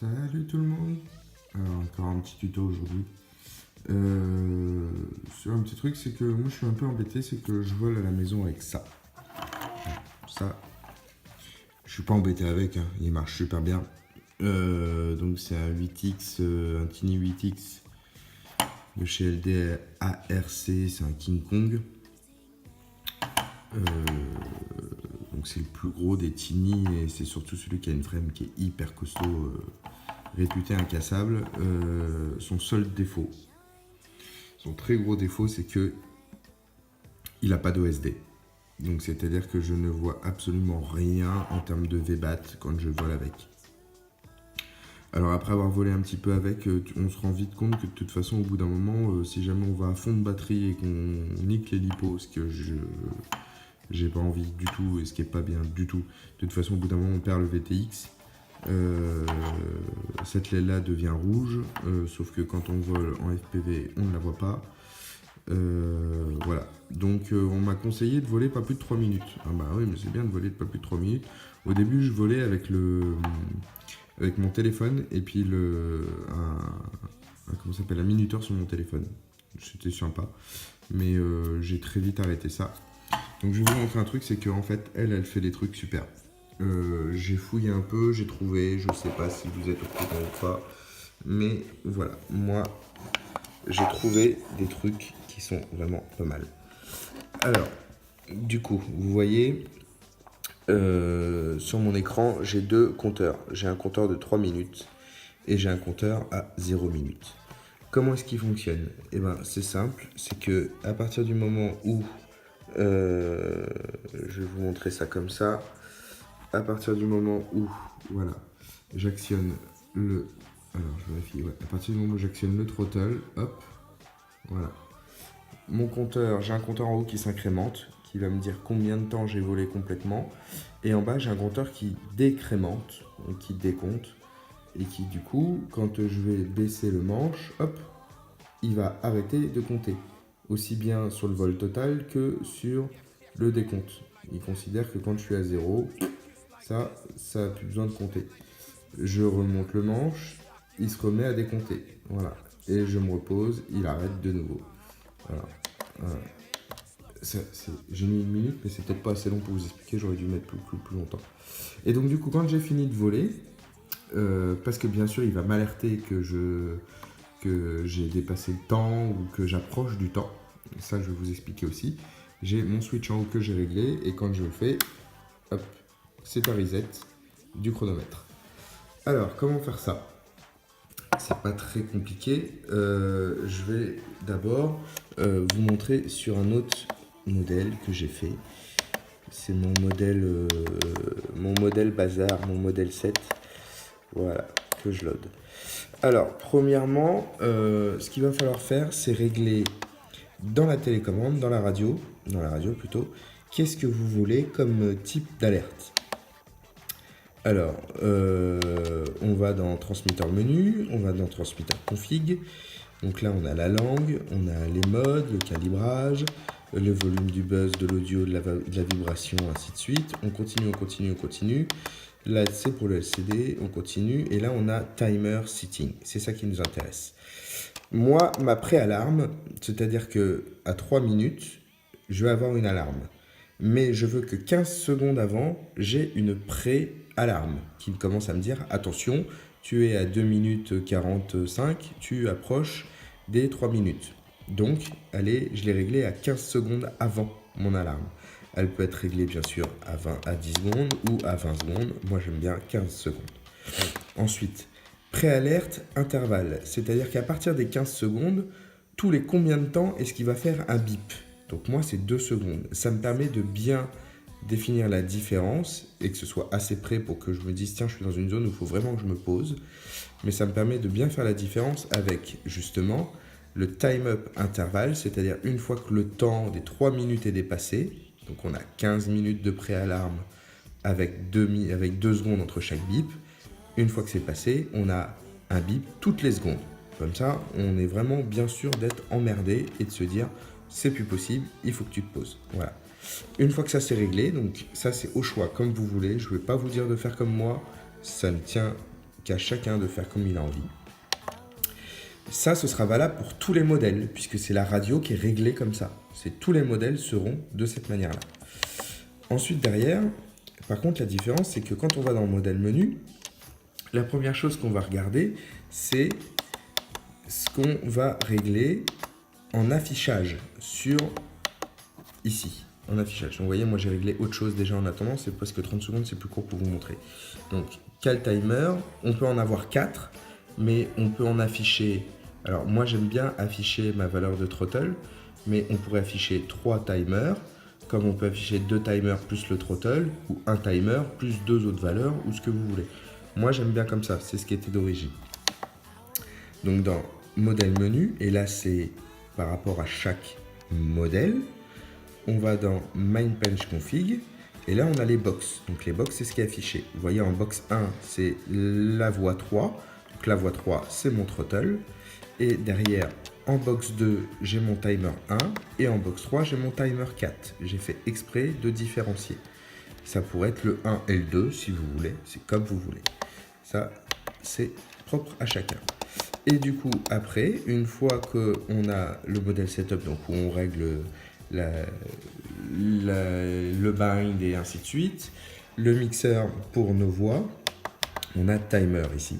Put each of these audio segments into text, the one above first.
Salut tout le monde. Alors encore un petit tuto aujourd'hui. Sur un petit truc, c'est que moi je suis un peu embêté, c'est que je vole à la maison avec ça. Ça, je suis pas embêté avec, hein, il marche super bien. Donc c'est un 8X, un Tiny 8X de chez LD ARC, c'est un King Kong. Donc c'est le plus gros des Tiny et c'est surtout celui qui a une frame qui est hyper costaud, réputé incassable. Son seul défaut, son très gros défaut, c'est que il n'a pas d'OSD. Donc c'est-à-dire que je ne vois absolument rien en termes de VBAT quand je vole avec. Alors après avoir volé un petit peu avec, on se rend vite compte que de toute façon au bout d'un moment, si jamais on va à fond de batterie et qu'on nique les lipos, ce que j'ai pas envie du tout et ce qui est pas bien du tout, de toute façon au bout d'un moment on perd le VTX. Cette laine là devient rouge, sauf que quand on vole en FPV on ne la voit pas. Voilà, donc on m'a conseillé de voler pas plus de 3 minutes. Ah bah oui, mais c'est bien de voler de pas plus de 3 minutes. Au début je volais avec mon téléphone et puis comment ça s'appelle, un minuteur sur mon téléphone. C'était sympa, mais j'ai très vite arrêté ça. Donc je vais vous montrer un truc, c'est qu'en fait elle fait des trucs super. J'ai fouillé un peu, j'ai trouvé, je sais pas si vous êtes au courant ou pas, mais voilà, moi j'ai trouvé des trucs qui sont vraiment pas mal. Alors, du coup, vous voyez, sur mon écran, j'ai deux compteurs. J'ai un compteur de 3 minutes et j'ai un compteur à 0 minutes. Comment est-ce qu'il fonctionne? Eh ben, c'est simple, c'est que à partir du moment où, je vais vous montrer ça comme ça, à partir du moment où, voilà, j'actionne le, alors je vérifie, ouais, à partir du moment où j'actionne le throttle, hop, voilà. Mon compteur, j'ai un compteur en haut qui s'incrémente, qui va me dire combien de temps j'ai volé complètement. Et en bas, j'ai un compteur qui décrémente, donc qui décompte. Et qui, du coup, quand je vais baisser le manche, hop, il va arrêter de compter. Aussi bien sur le vol total que sur le décompte. Il considère que quand je suis à 0, ça n'a plus besoin de compter. Je remonte le manche, il se remet à décompter. Voilà. Et je me repose, il arrête de nouveau. Voilà. Voilà. J'ai mis 1 minute, mais c'est peut-être pas assez long pour vous expliquer, j'aurais dû mettre plus longtemps. Et donc du coup, quand j'ai fini de voler, parce que bien sûr, il va m'alerter que j'ai dépassé le temps ou que j'approche du temps, ça je vais vous expliquer aussi. J'ai mon switch en haut que j'ai réglé, et quand je le fais, hop, c'est un reset du chronomètre. Alors, comment faire ça? C'est pas très compliqué. Je vais d'abord vous montrer sur un autre modèle que j'ai fait. C'est mon modèle bazar, mon modèle 7. Voilà, que je load. Alors, premièrement, ce qu'il va falloir faire, c'est régler dans la télécommande, dans la radio plutôt, qu'est-ce que vous voulez comme type d'alerte. Alors, on va dans transmetteur menu, on va dans transmetteur config. Donc là, on a la langue, on a les modes, le calibrage, le volume du buzz, de l'audio, de la vibration, ainsi de suite. On continue. Là, c'est pour le LCD, on continue. Et là, on a timer setting. C'est ça qui nous intéresse. Moi, ma pré-alarme, c'est-à-dire que à 3 minutes, je vais avoir une alarme. Mais je veux que 15 secondes avant, j'ai une pré-alarme qui commence à me dire attention, tu es à 2 minutes 45, tu approches des 3 minutes. Donc, allez, je l'ai réglée à 15 secondes avant mon alarme. Elle peut être réglée bien sûr à 10 secondes ou à 20 secondes. Moi, j'aime bien 15 secondes. Ensuite, pré-alerte intervalle. C'est-à-dire qu'à partir des 15 secondes, tous les combien de temps est-ce qu'il va faire un bip? Donc moi, c'est 2 secondes. Ça me permet de bien définir la différence et que ce soit assez près pour que je me dise tiens, je suis dans une zone où il faut vraiment que je me pose. Mais ça me permet de bien faire la différence avec justement le time-up intervalle, c'est-à-dire une fois que le temps des 3 minutes est dépassé, donc on a 15 minutes de pré-alarme avec 2 secondes entre chaque bip. Une fois que c'est passé, on a un bip toutes les secondes. Comme ça, on est vraiment bien sûr d'être emmerdé et de se dire c'est plus possible, il faut que tu te poses. Voilà. Une fois que ça c'est réglé, donc ça c'est au choix, comme vous voulez. Je ne vais pas vous dire de faire comme moi, ça ne tient qu'à chacun de faire comme il a envie. Ça, ce sera valable pour tous les modèles, puisque c'est la radio qui est réglée comme ça. Tous les modèles seront de cette manière-là. Ensuite, derrière, par contre, la différence, c'est que quand on va dans le modèle menu, la première chose qu'on va regarder, c'est ce qu'on va régler en affichage sur ici. En affichage. Donc, vous voyez, moi j'ai réglé autre chose déjà en attendant, c'est parce que 30 secondes c'est plus court pour vous montrer. Donc, cal timer, on peut en avoir 4, mais on peut en afficher. Alors, moi j'aime bien afficher ma valeur de throttle, mais on pourrait afficher 3 timers, comme on peut afficher 2 timers plus le throttle, ou un timer plus 2 autres valeurs, ou ce que vous voulez. Moi j'aime bien comme ça, c'est ce qui était d'origine. Donc, dans modèle menu, et là c'est par rapport à chaque modèle, on va dans Main Bench Config et là on a les box. Donc les box c'est ce qui est affiché. Vous voyez en box 1 c'est la voie 3. Donc la voie 3 c'est mon throttle. Et derrière en box 2 j'ai mon timer 1 et en box 3 j'ai mon timer 4. J'ai fait exprès de différencier. Ça pourrait être le 1 et le 2 si vous voulez. C'est comme vous voulez. Ça c'est propre à chacun. Et du coup après, une fois qu'on a le modèle setup, donc où on règle le bind et ainsi de suite, le mixeur pour nos voix, on a timer ici.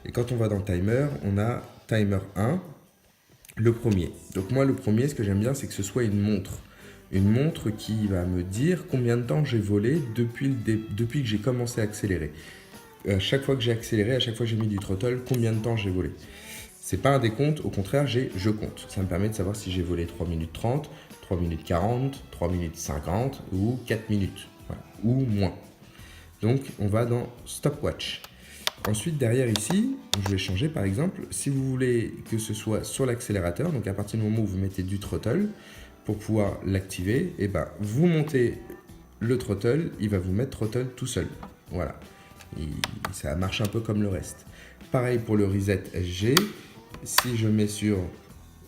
Et quand on va dans timer, on a timer 1, le premier. Donc moi le premier, ce que j'aime bien, c'est que ce soit une montre. Une montre qui va me dire combien de temps j'ai volé depuis que j'ai commencé à accélérer. À chaque fois que j'ai accéléré, à chaque fois que j'ai mis du throttle, combien de temps j'ai volé. C'est pas un décompte, au contraire, je compte. Ça me permet de savoir si j'ai volé 3 minutes 30, 3 minutes 40, 3 minutes 50 ou 4 minutes, voilà, ou moins. Donc, on va dans Stopwatch. Ensuite, derrière ici, je vais changer par exemple, si vous voulez que ce soit sur l'accélérateur, donc à partir du moment où vous mettez du throttle, pour pouvoir l'activer, et ben, vous montez le throttle, il va vous mettre throttle tout seul. Voilà, ça marche un peu comme le reste. Pareil pour le reset SG. Si je mets sur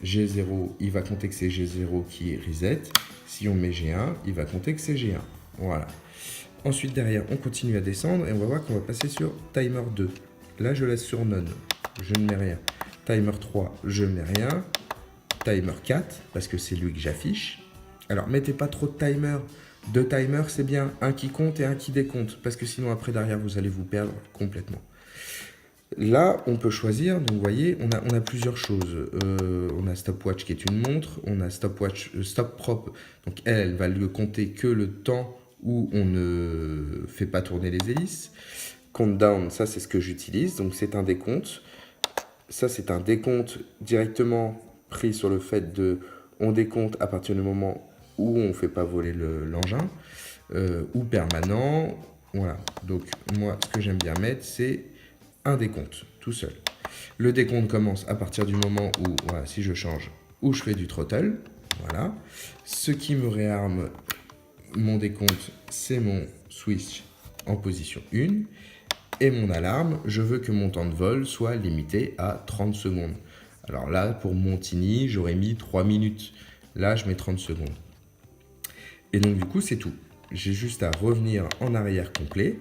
G0, il va compter que c'est G0 qui est reset. Si on met G1, il va compter que c'est G1. Voilà. Ensuite, derrière, on continue à descendre et on va voir qu'on va passer sur timer 2. Là, je laisse sur none. Je ne mets rien. Timer 3, je ne mets rien. Timer 4, parce que c'est lui que j'affiche. Alors, mettez pas trop de timers. 2 timers, c'est bien. Un qui compte et un qui décompte. Parce que sinon, après, derrière, vous allez vous perdre complètement. Là, on peut choisir, donc vous voyez, on a plusieurs choses. On a Stopwatch qui est une montre, on a Stopwatch, Stop Prop, donc elle va le compter que le temps où on ne fait pas tourner les hélices. Countdown, ça c'est ce que j'utilise, donc c'est un décompte. Ça c'est un décompte directement pris sur le fait de, on décompte à partir du moment où on ne fait pas voler l'engin, ou permanent, voilà. Donc moi, ce que j'aime bien mettre, c'est un décompte tout seul. Le décompte commence à partir du moment où, voilà, si je change, où je fais du throttle, voilà. Ce qui me réarme mon décompte, c'est mon switch en position 1. Et mon alarme, je veux que mon temps de vol soit limité à 30 secondes. Alors là, pour Montigny, j'aurais mis 3 minutes. Là, je mets 30 secondes. Et donc, du coup, c'est tout. J'ai juste à revenir en arrière complet.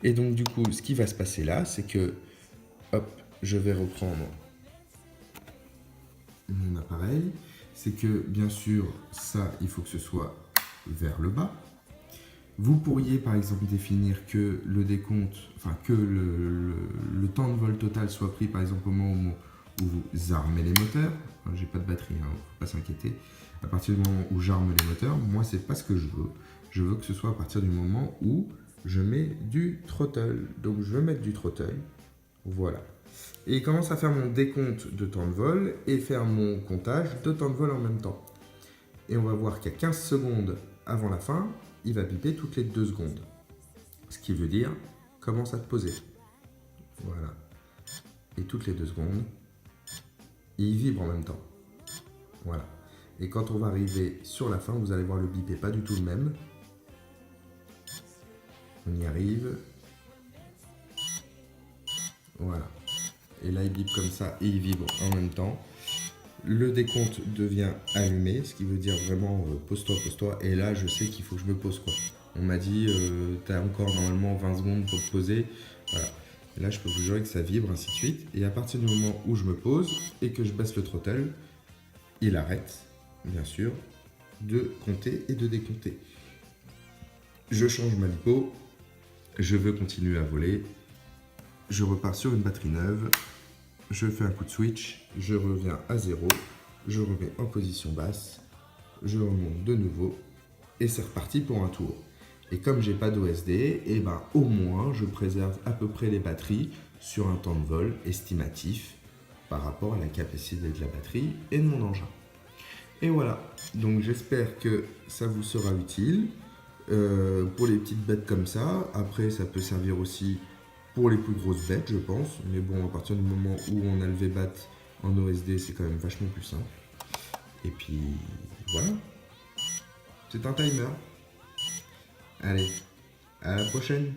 Et donc, du coup, ce qui va se passer là, c'est que, hop, je vais reprendre mon appareil. C'est que, bien sûr, ça, il faut que ce soit vers le bas. Vous pourriez, par exemple, définir que le décompte, enfin, que le temps de vol total soit pris, par exemple, au moment où vous armez les moteurs. Enfin, j'ai pas de batterie, hein, faut pas s'inquiéter. À partir du moment où j'arme les moteurs, moi, c'est pas ce que je veux. Je veux que ce soit à partir du moment où je mets du throttle. Donc, je veux mettre du throttle. Voilà. Et il commence à faire mon décompte de temps de vol et faire mon comptage de temps de vol en même temps. Et on va voir qu'à 15 secondes avant la fin, il va biper toutes les 2 secondes. Ce qui veut dire, commence à te poser. Voilà. Et toutes les 2 secondes, il vibre en même temps. Voilà. Et quand on va arriver sur la fin, vous allez voir le bip n'est pas du tout le même. On y arrive. Voilà. Et là, il bip comme ça et il vibre en même temps. Le décompte devient allumé, ce qui veut dire vraiment pose-toi, pose-toi. Et là, je sais qu'il faut que je me pose, quoi. On m'a dit, tu as encore normalement 20 secondes pour te poser. Voilà. Et là, je peux vous jurer que ça vibre, ainsi de suite. Et à partir du moment où je me pose et que je baisse le throttle, il arrête, bien sûr, de compter et de décompter. Je change ma lipo, je veux continuer à voler, je repars sur une batterie neuve, je fais un coup de switch, je reviens à 0, je remets en position basse, je remonte de nouveau et c'est reparti pour un tour. Et comme j'ai pas d'OSD, et ben au moins je préserve à peu près les batteries sur un temps de vol estimatif par rapport à la capacité de la batterie et de mon engin. Et voilà, donc j'espère que ça vous sera utile pour les petites bêtes comme ça. Après, ça peut servir aussi pour les plus grosses bêtes, je pense. Mais bon, à partir du moment où on a le VBAT en OSD, c'est quand même vachement plus simple. Et puis, voilà. C'est un timer. Allez, à la prochaine.